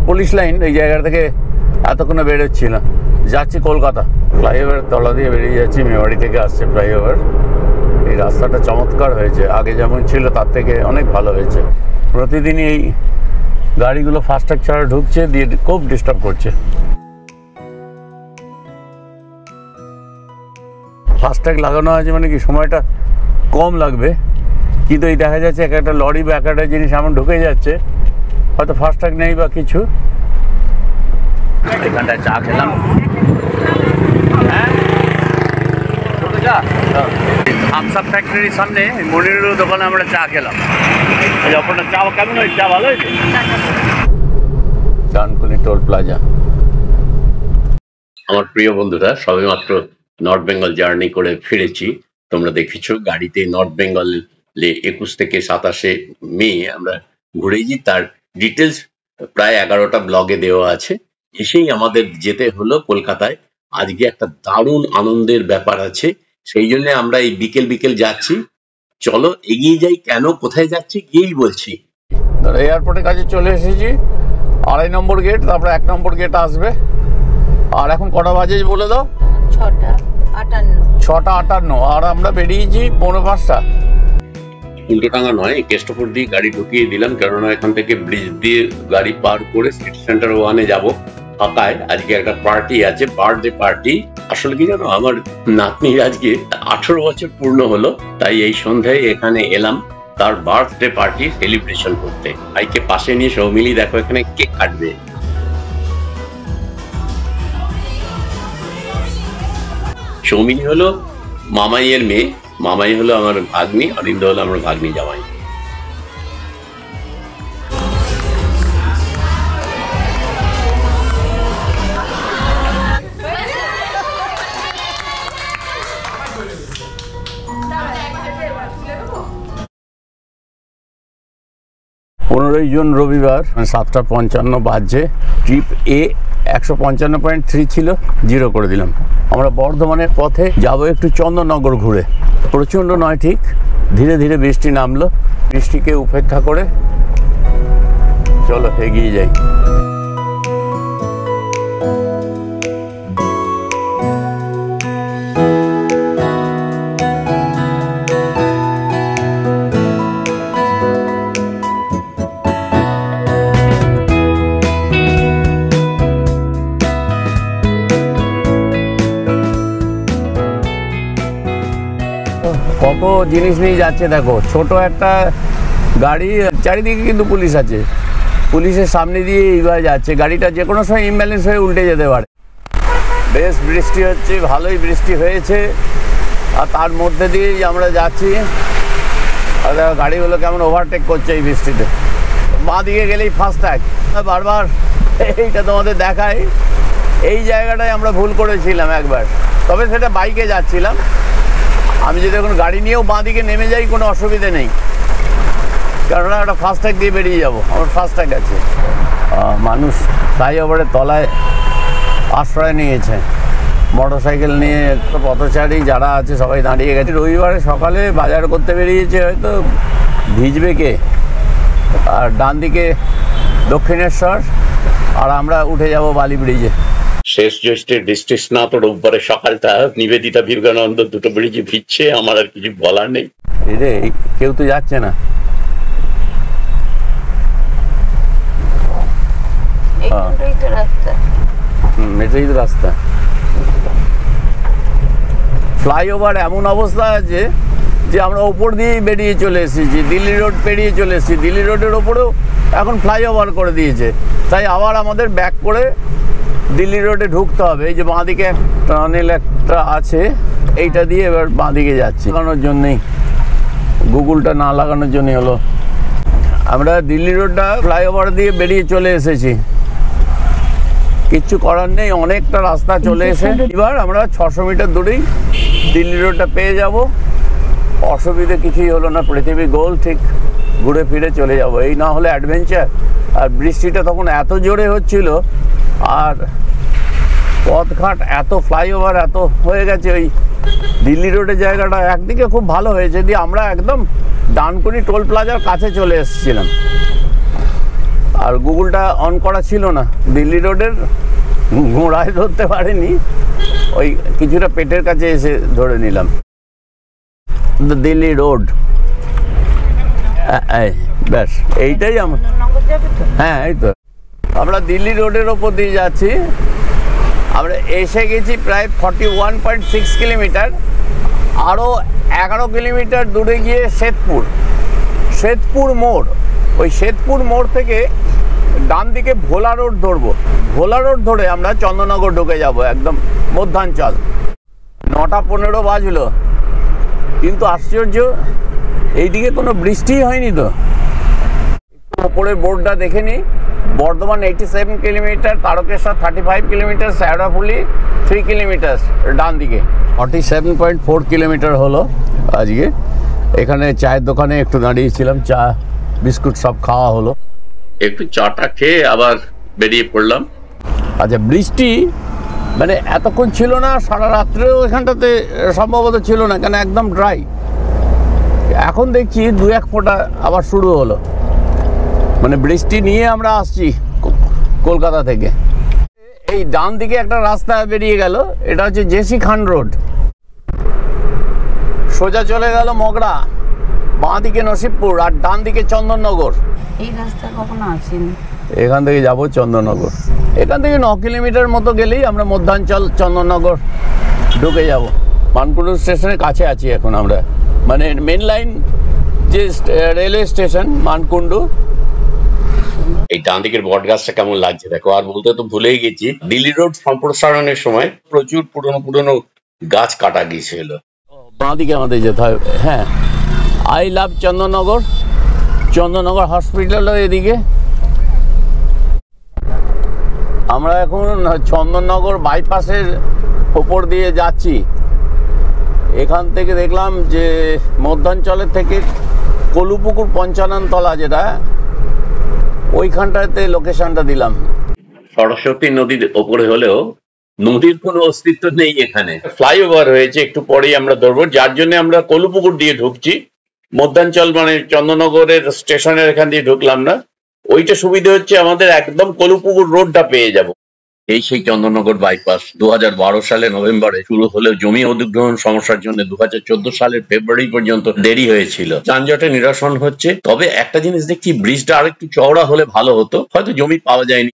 Police line, এই জায়গা থেকে এতক্ষণে বেরোচ্ছি না, যাচ্ছি কলকাতা। ফ্লাইওভারের তলা দিয়ে বেরিয়ে যাচ্ছি, মেমারি থেকে আসছে ফ্লাইওভার। এই রাস্তাটা চমৎকার হয়েছে, আগে যেমন ছিল তার থেকে অনেক ভালো হয়েছে। প্রতিদিনই এই গাড়িগুলো ফাস্ট্যাগ ছাড়া ঢুকছে, দিয়ে খুব ডিস্টার্ব করছে। ফাস্ট্যাগ লাগানো আছে মানে কি সময়টা কম লাগবে, কিন্তু এই দেখা যাচ্ছে এক একটা লরি বা এক একটা জিনিস এমন ঢুকে যাচ্ছে, হয়তো ফাস্ট্যাগ নেই বা কিছু। এখানটায় চা খেলাম, হামসাপ ফ্যাক্টরির সামনে মনিরের দোকানে আমরা চা খেলাম। আপনার চা কেমন হয়েছে? চা ভালো হয়েছে। Dankuni toll plaza. আমার প্রিয় বন্ধুরা, সবেমাত্র নর্থ বেঙ্গল জার্নি করে ফিরেছি। তোমরা দেখেছো গাড়িতে নর্থ বেঙ্গল 21 থেকে 27 মে আমরা ঘুরেছি, তার ডিটেলস প্রায় 11টা ব্লগে দেওয়া আছে। এসেই আমাদের যেতে হলো কলকাতায়। আজকে একটা দারুণ আনন্দের ব্যাপার আছে, সেই জন্য আমরা এই বিকেল বিকেল যাচ্ছি। চলো এগিয়ে যাই। কেন, কোথায় যাচ্ছি গিয়েই বলছি। এয়ারপোর্টের কাছে চলে এসেছি, 2.5 নম্বর গেট, তারপরে 1 নম্বর গেট আসবে। আর এখন কটা বাজে বলে দাও? 6:58। আর আমরা বেরিয়েছি 4:45। উল্টোটাঙ্গা নয়, কেষ্টপুর দিয়ে গাড়ি ঢুকিয়ে দিলাম, কেননা এখান থেকে ব্রিজ দিয়ে গাড়ি পার করে সিটি সেন্টার 1-এ যাবো। ফাঁকায় আজকে একটা পার্টি আছে, বার্থডে পার্টি। আসলে কি জানো, আমার নাতনির আজকে 18 বছর পূর্ণ হলো, তাই এই সন্ধ্যায় এখানে এলাম তার বার্থডে পার্টি সেলিব্রেশন করতে। ভাইকে পাশে নিয়ে সৌমিলি দেখো এখানে কেক কাটবে। সৌমিলি হলো মামাইয়ের মেয়ে, মামাই হলো আমার ভাগ্নি, অরিন্দ হলো আমার ভাগ্নি জামাই। 15 জুন রবিবার, 7:55 বাজছে। ট্রিপ এ 155.3 ছিল, 0 করে দিলাম। আমরা বর্ধমানের পথে যাব একটু চন্দননগর ঘুরে। প্রচণ্ড নয় ঠিক, ধীরে ধীরে বৃষ্টি নামলো। বৃষ্টিকে উপেক্ষা করে চলো এগিয়ে যাই। কত জিনিস নিয়ে যাচ্ছে দেখো, ছোট একটা গাড়ি, চারিদিকে কিন্তু পুলিশ আছে। পুলিশের সামনে দিয়ে এইভাবে যাচ্ছে, গাড়িটা যে কোনো সময় ইমব্যালেন্স হয়ে উল্টে যেতে পারে। বেশ বৃষ্টি হচ্ছে, ভালোই বৃষ্টি হয়েছে, আর তার মধ্যে দিয়েই আমরা যাচ্ছি। আর দেখো গাড়িগুলো কেমন ওভারটেক করছে এই বৃষ্টিতে। বাঁ দিকে গেলেই ফাস্ট্যাগ, বারবার এইটা তোমাদের দেখায়। এই জায়গাটায় আমরা ভুল করেছিলাম একবার, তবে সেটা বাইকে যাচ্ছিলাম। আমি যদি এখন গাড়ি নিয়েও বাঁ দিকে নেমে যাই কোনো অসুবিধে নেই, কারণ একটা ফাস্ট্যাগ দিয়ে বেরিয়ে যাব, আমার ফাস্ট্যাগ আছে। মানুষ ফ্লাইওভারের তলায় আশ্রয় নিয়েছে, মোটর সাইকেল নিয়ে পথচারী যারা আছে সবাই দাঁড়িয়ে গেছে। রবিবারে সকালে বাজার করতে বেরিয়েছে, হয়তো ভিজবে কে। আর ডান দিকে দক্ষিণেশ্বর, আর আমরা উঠে যাব বালি ব্রিজে। শেষ জ্যৈষ্ঠের বৃষ্টির স্নাত রোববারের সকালটা নিবেদিতা বিবেকানন্দ দুটো ব্রিজে ভিজছে, আমার আর কিছু বলার নেই। রে কেউ তো যাচ্ছে না, এটাই তো রাস্তা। ফ্লাইওভার এমন অবস্থা আছে যে আমরা ওপর দিয়েই বেরিয়ে চলে এসেছি, দিল্লি রোড পেরিয়ে চলে এসেছি। দিল্লি রোডের ওপরেও এখন ফ্লাইওভার করে দিয়েছে, তাই আবার আমাদের ব্যাক করে দিল্লি রোডে ঢুকতে হবে। এই যে বাঁদিকে টানেল একটা আছে, এইটা দিয়ে এবার বাঁদিকে যাচ্ছি। লাগানোর জন্যেই, গুগলটা না লাগানোর জন্যই হলো। আমরা দিল্লি রোডটা ফ্লাইওভার দিয়ে বেরিয়ে চলে এসেছি, কিচ্ছু করার নেই, অনেকটা রাস্তা চলে এসে এবার আমরা 600 মিটার দূরেই দিল্লি রোডটা পেয়ে যাব। অসুবিধে কিছুই হলো না, পৃথিবী গোল, ঠিক ঘুরে ফিরে চলে যাব। এই না হলে অ্যাডভেঞ্চার। আর বৃষ্টিটা তখন এত জোরে হচ্ছিল, আর পথঘাট এত, ফ্লাইওভার এত হয়ে গেছে। ওই দিল্লি রোডের জায়গাটা একদিকে খুব ভালো হয়েছে, দিয়ে আমরা একদম ডানকুনি টোল প্লাজার কাছে চলে এসেছিলাম। আর গুগলটা অন করা ছিল না, দিল্লি রোডের গোড়ায় ধরতে পারিনি, ওই কিছুটা পেটের কাছে এসে ধরে নিলাম। দিল্লি রোড, ব্যাস এইটাই আমার। হ্যাঁ এই তো আমরা দিল্লি রোডের ওপর দিয়ে যাচ্ছি। আমরা এসে গেছি প্রায় 41.6 কিলোমিটার। আরও 11 কিলোমিটার দূরে গিয়ে শ্বেতপুর মোড়। ওই শ্বেতপুর মোড় থেকে ডান দিকে ভোলা রোড ধরবো। ভোলা রোড ধরে আমরা চন্দননগর ঢুকে যাব, একদম মধ্যাঞ্চল। 9:15 বাজলো, কিন্তু আশ্চর্য এইদিকে কোনো বৃষ্টিই হয়নি। তো ওপরের বোর্ডটা দেখে নিই, Bardhaman 87 kilometre, Tarakeswar 35 kilometre, Sheoraphuli 3 kilometre ডান দিকে। 47.4 কিলোমিটার হলো আজকে। এখানে চায়ের দোকানে একটু দাঁড়িয়েছিলাম, চা বিস্কুট সব খাওয়া হলো, একটু চাটা খেয়ে আবার বেরিয়ে পড়লাম। আচ্ছা, বৃষ্টি মানে এতক্ষণ ছিল না, সারা রাত্রেও এখানটাতে সম্ভবত ছিল না, কেন একদম ড্রাই। এখন দেখছি 2-1 ফোঁটা আবার শুরু হলো, মানে বৃষ্টি নিয়ে আমরা আসছি কলকাতা থেকে। এই ডান দিকে একটা রাস্তা বেরিয়ে গেল, এটা হচ্ছে জেসি খান রোড। সোজা চলে গেল মগরা, বাঁ দিকে নসিবপুর, আর ডান দিকে চন্দননগর। এই রাস্তা কখনো আসেনি। এখান থেকে যাব চন্দননগর। এখান থেকে 9 কিলোমিটার মতো গেলেই আমরা মধ্যাঞ্চল চন্দননগর ঢুকে যাব। মানকুণ্ডু স্টেশনের কাছে আছি এখন আমরা, মানে মেন লাইন যে রেলওয়ে স্টেশন মানকুণ্ডু। এই ডান দিকের বট গাছটা কেমন লাগছে দেখো। আর বলতে তো ভুলেই গেছি, দিল্লি রোড সম্প্রসারণের সময় প্রচুর পুরনো গাছ কাটা গিয়েছিল। বাঁ দিকে আমাদের যেতে হবে। হ্যাঁ, আই লাভ চন্দননগর। চন্দননগর হসপিটালও এদিকে। আমরা এখন চন্দননগর বাইপাসের ওপর দিয়ে যাচ্ছি। এখান থেকে দেখলাম যে মধ্যাঞ্চলের থেকে কলুপুকুর পঞ্চাননতলা, যেটা ওইখানটাতে লোকেশনটা দিলাম। সরস্বতী নদীর ওপরে হলেও নদীর কোনো অস্তিত্ব নেই এখানে। ফ্লাইওভার হয়েছে, একটু পরেই আমরা ধরবো, যার জন্য আমরা কলুপুকুর দিয়ে ঢুকছি। মধ্যাঞ্চল মানে চন্দননগরের স্টেশনের এখান দিয়ে ঢুকলাম না। ওইটা সুবিধা হচ্ছে আমাদের, একদম কলুপুকুর রোডটা পেয়ে যাব। এই সেই চন্দননগর বাইপাস 2012 সালে নভেম্বরে শুরু হলেও জমি অধিগ্রহণ সমস্যার জন্য 2014 সালের ফেব্রুয়ারি পর্যন্ত দেরি হয়েছিল। যানজটের নিরসন হচ্ছে, তবে একটা জিনিস দেখছি, ব্রিজটা আরেকটু চওড়া হলে ভালো হতো, হয়তো জমি পাওয়া যায়নি।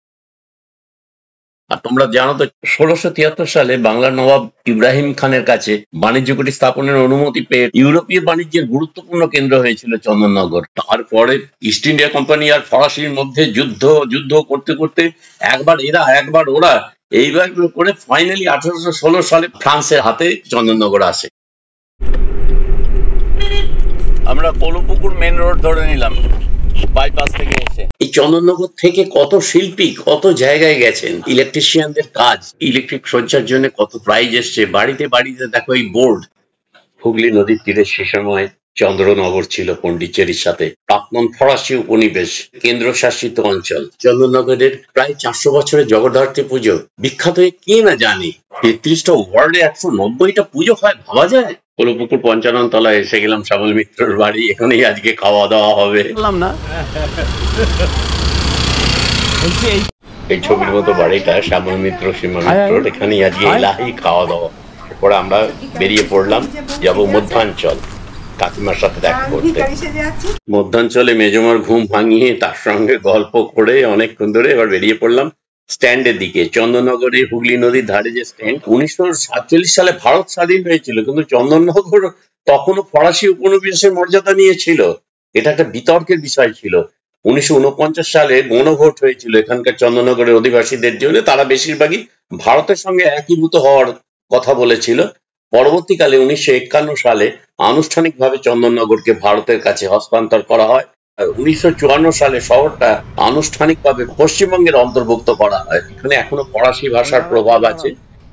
আর তোমরা জানো তো 1673 সালে বাংলার নবাব ইব্রাহিম খানের কাছে বাণিজ্য কুটি স্থাপনের অনুমতি পেয়ে ইউরোপীয় বাণিজ্যের গুরুত্বপূর্ণ কেন্দ্র হয়েছিল চন্দননগর। তারপরে ইস্ট ইন্ডিয়া কোম্পানি আর ফরাসির মধ্যে যুদ্ধ করতে করতে একবার এরা একবার ওরা, এইবার করে ফাইনালি 1816 সালে ফ্রান্সের হাতে চন্দননগর আসে। আমরা কলুপুকুর মেন রোড ধরে নিলাম বাইপাস থেকে এসে। এই চন্দননগর থেকে কত শিল্পী কত জায়গায় গেছেন, ইলেকট্রিশিয়ানদের কাজ, ইলেকট্রিক সঞ্চার জন্য কত প্রাইজ এসছে। বাড়িতে বাড়িতে দেখো এই বোর্ড। হুগলি নদীর তীরে সে সময় চন্দ্রনগর ছিল পন্ডিচেরির সাথে প্রাক্তন ফরাসি উপনিবেশ, কেন্দ্রশাসিত অঞ্চল। চন্দননগরের প্রায় 400 বছরের জগদ্ধাত্রী পুজো বিখ্যাত, কে না জানি। 33টা ওয়ার্ডে 190টা পুজো হয়, ভাবা যায়। কলুপুকুর পঞ্চাননতলায় এসে গেলাম, শ্যামল মিত্রর বাড়ি। এখানেই আজকে খাওয়া দাওয়া হবে। না এই ছবির মতো বাড়িটা শ্যামল মিত্র, শ্যামল মিত্রর, এখানেই আজকে এলাহি খাওয়া দাওয়া। এরপরে আমরা বেরিয়ে পড়লাম, যাব মধ্যাঞ্চল কাকিমার সাথে দেখা করতে। মধ্যাঞ্চলে মেজমার ঘুম ভাঙিয়ে তার সঙ্গে গল্প করে অনেকক্ষণ ধরে এবার বেরিয়ে পড়লাম স্ট্যান্ডের দিকে। চন্দননগরে হুগলি নদীর ধারে যে স্ট্যান্ড, 1947 সালে ভারত স্বাধীন হয়েছিল, কিন্তু চন্দননগর তখনও ফরাসি উপনিবেশের মর্যাদা নিয়েছিল। এটা একটা বিতর্কের বিষয় ছিল। 1949 সালে গণভোট হয়েছিল এখানকার চন্দননগরের অধিবাসীদের জন্য, তারা বেশিরভাগই ভারতের সঙ্গে একীভূত হওয়ার কথা বলেছিল। পরবর্তীকালে 1951 সালে আনুষ্ঠানিকভাবে চন্দননগরকে ভারতের কাছে হস্তান্তর করা হয়। 1954 সালে শহরটা আনুষ্ঠানিকভাবে পশ্চিমবঙ্গের অন্তর্ভুক্ত করা হয়। এখানে এখনো ফরাসি ভাষার প্রভাব আছে।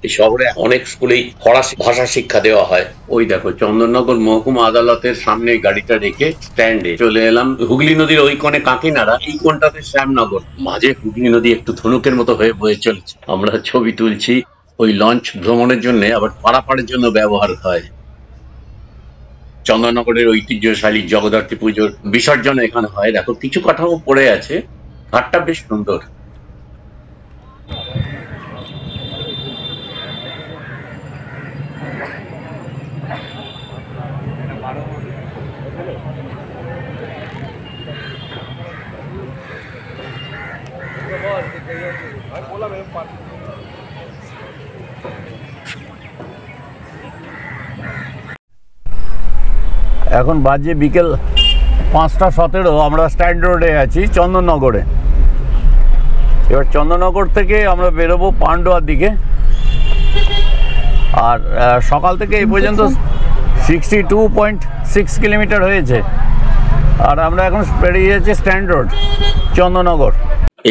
এই শহরে অনেক স্কুলেই ফরাসি ভাষা শিক্ষা দেওয়া হয়। ওই দেখো চন্দননগর মহকুমা আদালতের সামনে গাড়িটা রেখে স্ট্যান্ডে চলে এলাম। হুগলি নদীর ওই কোণে কাকিনাড়া, এই কোণটাতে শ্যামনগর। মাঝে হুগলি নদী একটু ধনুকের মতো হয়ে বয়ে চলেছে। আমরা ছবি তুলছি। ওই লঞ্চ ভ্রমণের জন্য আবার পারাপারের জন্য ব্যবহার হয়। চন্দননগরের ঐতিহ্যশালী জগদ্ধাত্রী পুজোর বিসর্জন এখানে হয়। দেখো কিছু কাঠামো পড়ে আছে, ঘাটটা বেশ সুন্দর। এখন বাজে বিকেল 5:17, আমরা স্ট্যান্ড রোডে আছি চন্দননগরে। এবার চন্দননগর থেকে আমরা বেরোবো পান্ডুয়ার দিকে। আর সকাল থেকে এই পর্যন্ত 62.6 কিলোমিটার হয়েছে। আর আমরা এখন বেরিয়ে যাচ্ছি স্ট্যান্ড রোড চন্দননগর।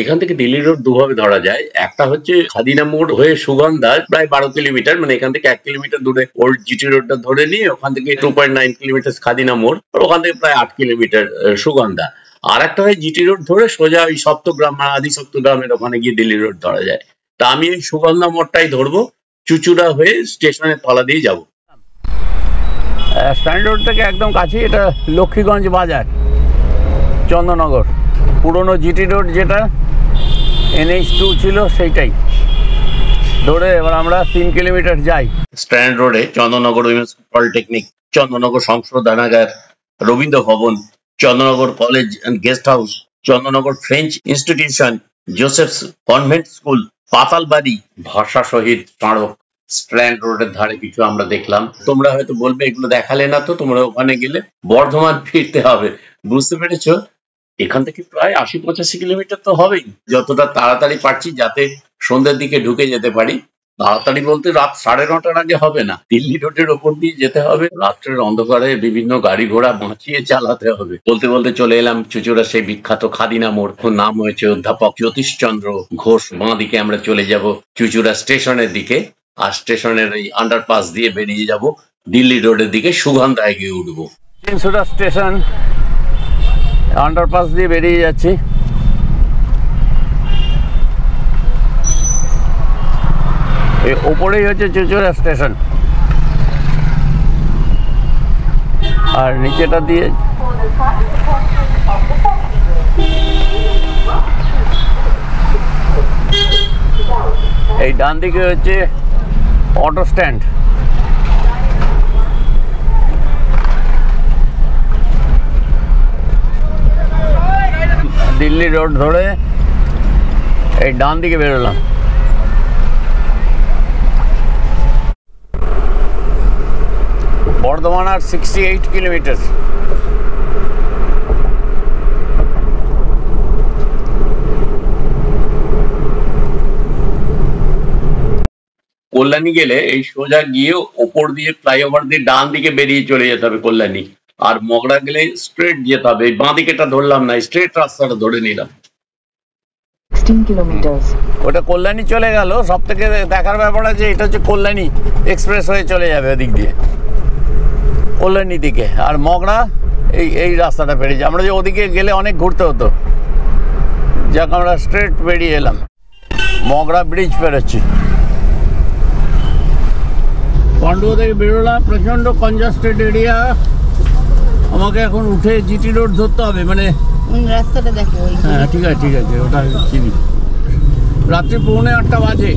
এখান থেকে দিল্লি রোড দুভাবে ধরা যায়, একটা হচ্ছে খাদিনা মোড় হয়ে সুগন্ধা প্রায় 12 কিলোমিটার, মানে এখান থেকে 1 কিলোমিটার দূরে ওল্ড জিটি রোডটা ধরে নিয়ে ওখান থেকে 2.9 কিলোমিটার খাদিনা মোড়, আর ওখান থেকে প্রায় 8 কিলোমিটার সুগন্ধা। আর একটা হয় জিটি রোড ধরে সোজা ওই সপ্তগ্রাম আদি সপ্তগ্রামের ওখানে গিয়ে দিল্লি রোড ধরা যায়। তা আমি ওই সুগন্ধা মোড়টাই ধরবো, চুচুড়া হয়ে স্টেশনের তলা দিয়ে যাবো। স্ট্যান্ড রোড থেকে একদম কাছে এটা লক্ষ্মীগঞ্জ বাজার চন্দননগর। পুরনো জিটি রোড যেটা NH2 ছিল সেইটাই ধরে এবার আমরা 3 কিলোমিটার যাই। স্ট্যান্ড রোডে চন্দননগর উইমেন্স পলিটেকনিক, চন্দননগর সংশোধনাগার, Rabindra Bhavan, Chandannagar college and guest house, Chandannagar French institution, Joseph's convent school, Patalbari, ভাষা শহীদ স্মারক স্ট্যান্ড রোডের ধারে কিছু আমরা দেখলাম। তোমরা হয়তো বলবে এগুলো দেখালে না তো, তোমরা ওখানে গেলে বর্ধমান ফিরতে হবে। বুঝতে পেরেছো? এখান থেকে প্রায় 80-85 কিলোমিটার তো হবেই। যতটা তাড়াতাড়ি পারছি যাতে সন্ধ্যের দিকে ঢুকে যেতে পারি। তাড়াতাড়ি বলতে রাত 9:30 আগে হবে না, দিল্লি রোডের ওপর দিয়ে যেতে হবে। রাত্রের অন্ধকারে বিভিন্ন গাড়ি ঘোড়া বাঁচিয়ে চালাতে হবে। বলতে বলতে চলে এলাম চুচুড়া সেই বিখ্যাত খাদিনা মোড়, নাম হয়েছে অধ্যাপক জ্যোতিষচন্দ্র ঘোষ। বাঁ দিকে আমরা চলে যাব চুচুড়া স্টেশনের দিকে, আর স্টেশনের এই আন্ডারপাস দিয়ে বেরিয়ে যাব দিল্লি রোডের দিকে, সুগন্ধায় গিয়ে উঠবো। চুচুড়া স্টেশন আন্ডারপাস দিয়ে বেরিয়ে যাচ্ছি। এই ওপরেই হচ্ছে চুচুড়া স্টেশন, আর নিচেটা দিয়ে এই ডান দিকে হচ্ছে অটো স্ট্যান্ড। দিল্লি রোড ধরে এই ডান দিকে বেরোলাম। বর্ধমান আর 68 কিলোমিটার। কল্যাণী গেলে এই সোজা গিয়ে ওপর দিয়ে ফ্লাইওভার দিয়ে ডান দিকে বেরিয়ে চলে যেতে হবে কল্যাণী। আর মগরা গেলে স্ট্রেট যেতে হবে। বাঁ দিকেটা ধরলাম না, স্ট্রেট রাস্তাটা ধরে নিলাম। 16 কিলোমিটার। ওটা কল্যাণী চলে গেল। সব থেকে দেখার ব্যাপার আছে, এটা হচ্ছে কল্যাণী এক্সপ্রেস হয়ে চলে যাবে ওদিক দিয়ে কল্যাণী দিকে। আর মগরা এই রাস্তাটা পেরিয়ে, আমরা যে ওদিকে গেলে অনেক ঘুরতে হতো। যাক, আমরা স্ট্রেট বেরিয়ে এলাম, মগরা ব্রিজ পেরোচ্ছি। পান্ডুয়া থেকে বেরোলাম, প্রচন্ড কনজাস্টেড এরিয়া। আমাকে এখন উঠে জিটি রোড ধরতে হবে, মানে রাস্তাটা দেখো। হ্যাঁ ঠিক আছে ঠিক আছে, ওটা চিনি। রাত্রি 7:45 বাজে,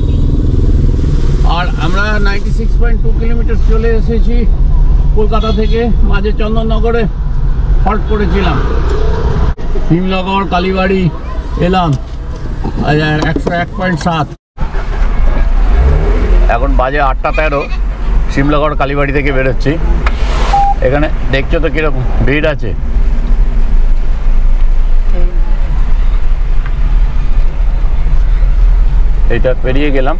আর আমরা 96.2 কিলোমিটার চলে এসেছি কলকাতা থেকে। মাঝে চন্দননগরে হল্ট করেছিলাম, শিমনগর কালীবাড়ি এলাম 101.7। এখন বাজে 8:13, শিমনগর কালীবাড়ি থেকে বেরোচ্ছি। এখানে দেখছো তো কিরকম ভিড় আছে। এটা পেরিয়ে গেলাম।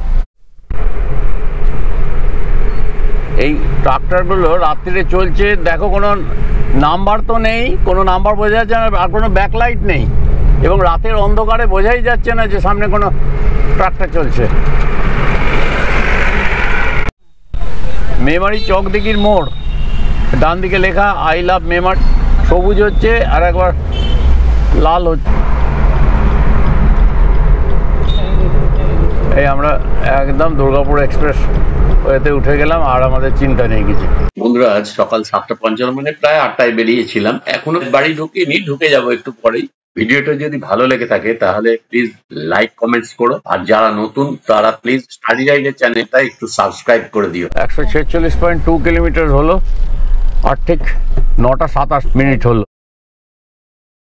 এই ট্রাক্টরগুলো রাত্রিরে চলছে, দেখো কোনো নাম্বার তো নেই, কোনো নাম্বার বোঝা যাচ্ছে না, আর কোনো ব্যাকলাইট নেই, এবং রাতের অন্ধকারে বোঝাই যাচ্ছে না যে সামনে কোনো ট্রাক্টর চলছে। মেমারি চকদিঘির মোড়, ডান দিকে লেখা আই লাভ মেমারি, সবুজ হচ্ছে আর একবার লাল হচ্ছে। এই আমরা একদম দুর্গাপুর এক্সপ্রেস ওয়েতে উঠে গেলাম, আর আমাদের চিন্তা নেই কিছু। বন্ধুরা, আজ সকাল 7:55, মানে প্রায় 8টায় বেরিয়েছিলাম। এখনো বাড়ি ঢুকিনি, ঢুকে যাবো একটু পরেই। ভিডিওটা যদি ভালো লেগে থাকে তাহলে প্লিজ লাইক কমেন্টস করো, আর যারা নতুন তারা প্লিজ স্টাডি রাইডের চ্যানেলটা একটু সাবস্ক্রাইব করে দিও। 146.2 কিলোমিটার হলো আর ঠিক 9টা 27 মিনিট হলো।